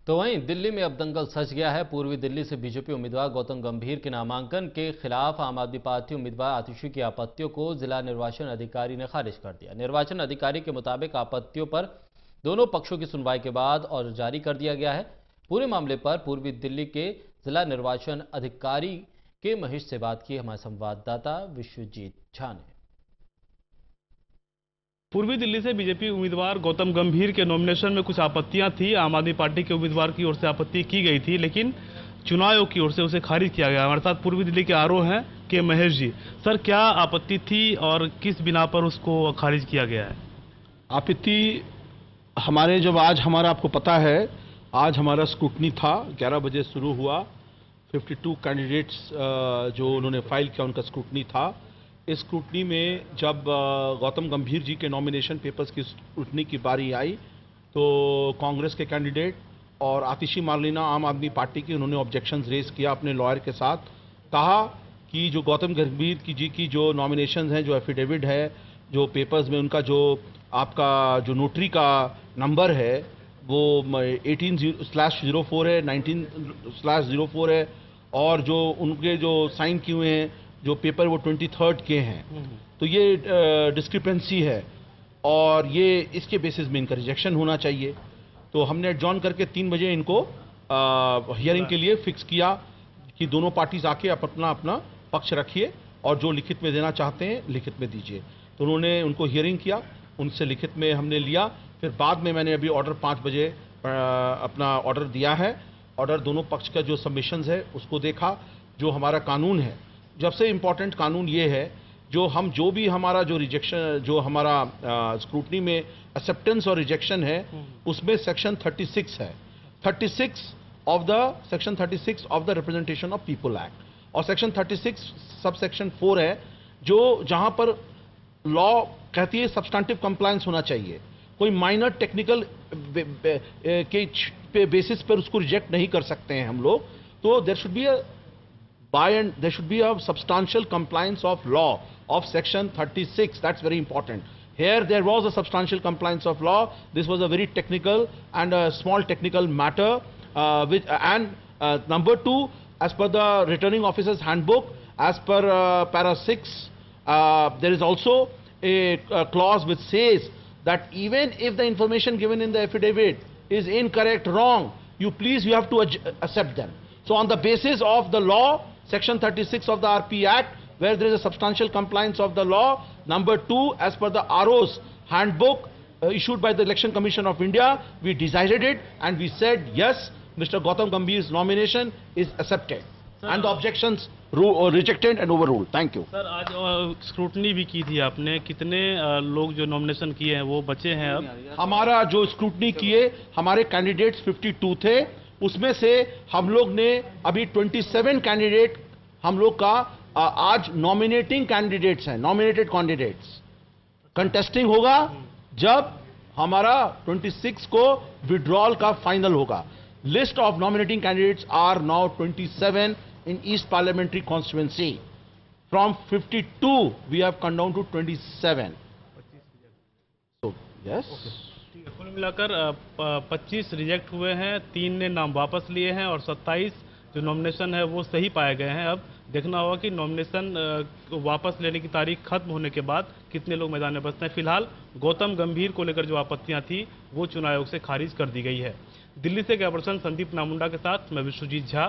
तो वहीं दिल्ली में अब दंगल सच गया है। पूर्वी दिल्ली से बीजेपी उम्मीदवार गौतम गंभीर के नामांकन के खिलाफ आम आदमी पार्टी उम्मीदवार आतिशी की आपत्तियों को जिला निर्वाचन अधिकारी ने खारिज कर दिया। निर्वाचन अधिकारी के मुताबिक आपत्तियों पर दोनों पक्षों की सुनवाई के बाद ऑर्डर जारी कर दिया गया है। पूरे मामले पर पूर्वी दिल्ली के जिला निर्वाचन अधिकारी के महेश से बात की हमारे संवाददाता विश्वजीत झा ने। पूर्वी दिल्ली से बीजेपी उम्मीदवार गौतम गंभीर के नॉमिनेशन में कुछ आपत्तियां थी। आम आदमी पार्टी के उम्मीदवार की ओर से आपत्ति की गई थी, लेकिन चुनाव आयोग की ओर से उसे खारिज किया गया। हमारे साथ पूर्वी दिल्ली के आरओ हैं के महेश जी। सर, क्या आपत्ति थी और किस बिना पर उसको खारिज किया गया है? आपत्ति हमारे जब आज हमारा आपको पता है, आज हमारा स्क्रूटनी था, 11 बजे शुरू हुआ। 52 कैंडिडेट्स जो उन्होंने फाइल किया उनका स्क्रूटनी था। इस स्क्रूटनी में जब गौतम गंभीर जी के नॉमिनेशन पेपर्स की स्क्रूटनी की बारी आई तो कांग्रेस के कैंडिडेट और आतिशी मार्लिना आम आदमी पार्टी की उन्होंने ऑब्जेक्शंस रेज किया अपने लॉयर के साथ। कहा कि जो गौतम गंभीर जी की जो नॉमिनेशंस हैं, जो एफिडेविट है, जो पेपर्स में उनका जो आपका जो नोटरी का नंबर है वो 18/04 है, 19/04 है, और जो उनके जो साइन किए हुए हैं जो पेपर वो 23rd के हैं। तो ये डिस्क्रिपेंसी है और ये इसके बेसिस में इनका रिजेक्शन होना चाहिए। तो हमने एडजॉर्न करके 3 बजे इनको हियरिंग के लिए फिक्स किया कि दोनों पार्टीज आके अपना अपना पक्ष रखिए और जो लिखित में देना चाहते हैं लिखित में दीजिए। तो उन्होंने उनको हियरिंग किया, उनसे लिखित में हमने लिया। फिर बाद में मैंने अभी ऑर्डर 5 बजे अपना ऑर्डर दिया है। ऑर्डर दोनों पक्ष का जो सबमिशंस है उसको देखा। जो हमारा कानून है, सबसे इम्पॉर्टेंट कानून ये है, जो भी हमारा जो रिजेक्शन, जो हमारा स्क्रूटनी में एक्सेप्टेंस और रिजेक्शन है उसमें सेक्शन 36 है, 36 of the representation of people act, और सेक्शन 36 सब सेक्शन 4 है जो जहां पर लॉ कहती है सब्सटेंटिव कंप्लायंस होना चाहिए। कोई माइनर टेक्निकल के बेसिस पर उसको रिजेक्ट नहीं कर सकते हैं हम लोग। तो there should be a substantial compliance of law of section 36. That's very important. Here there was a substantial compliance of law. This was a very technical and a small technical matter. Number 2, as per the returning officer's handbook, as per para 6, there is also a clause which says that even if the information given in the affidavit is incorrect, wrong, you have to accept them. So on the basis of the law, Section 36 of the RP Act, where there is a substantial compliance of the law. Number 2, as per the RO's handbook issued by the Election Commission of India, we decided it and we said yes, Mr. Gautam Gambhir's nomination is accepted. Sir, and the objections rejected and overruled. Thank you. Sir, आज scrutiny भी की थी आपने, कितने लोग जो nomination किए हैं वो बचे हैं अब? हमारा जो स्क्रूटनी किए, हमारे कैंडिडेट्स 52 थे, उसमें से हम लोग ने अभी 27 कैंडिडेट हम लोग का आज नॉमिनेटिंग कैंडिडेट्स हैं, नॉमिनेटेड कैंडिडेट्स। कंटेस्टिंग होगा जब हमारा 26 को विड्रॉल का फाइनल होगा। List of nominating candidates are now 27 in east parliamentary constituency. From 52 we have come down to 27। So yes, कुल मिलाकर 25 रिजेक्ट हुए हैं, 3 ने नाम वापस लिए हैं और 27 जो नॉमिनेशन है वो सही पाए गए हैं। अब देखना होगा कि नॉमिनेशन वापस लेने की तारीख खत्म होने के बाद कितने लोग मैदान में बचते हैं। फिलहाल गौतम गंभीर को लेकर जो आपत्तियां थी वो चुनाव आयोग से खारिज कर दी गई है। दिल्ली से कैमरा पर्सन संदीप नामुंडा के साथ मैं विश्वजीत झा,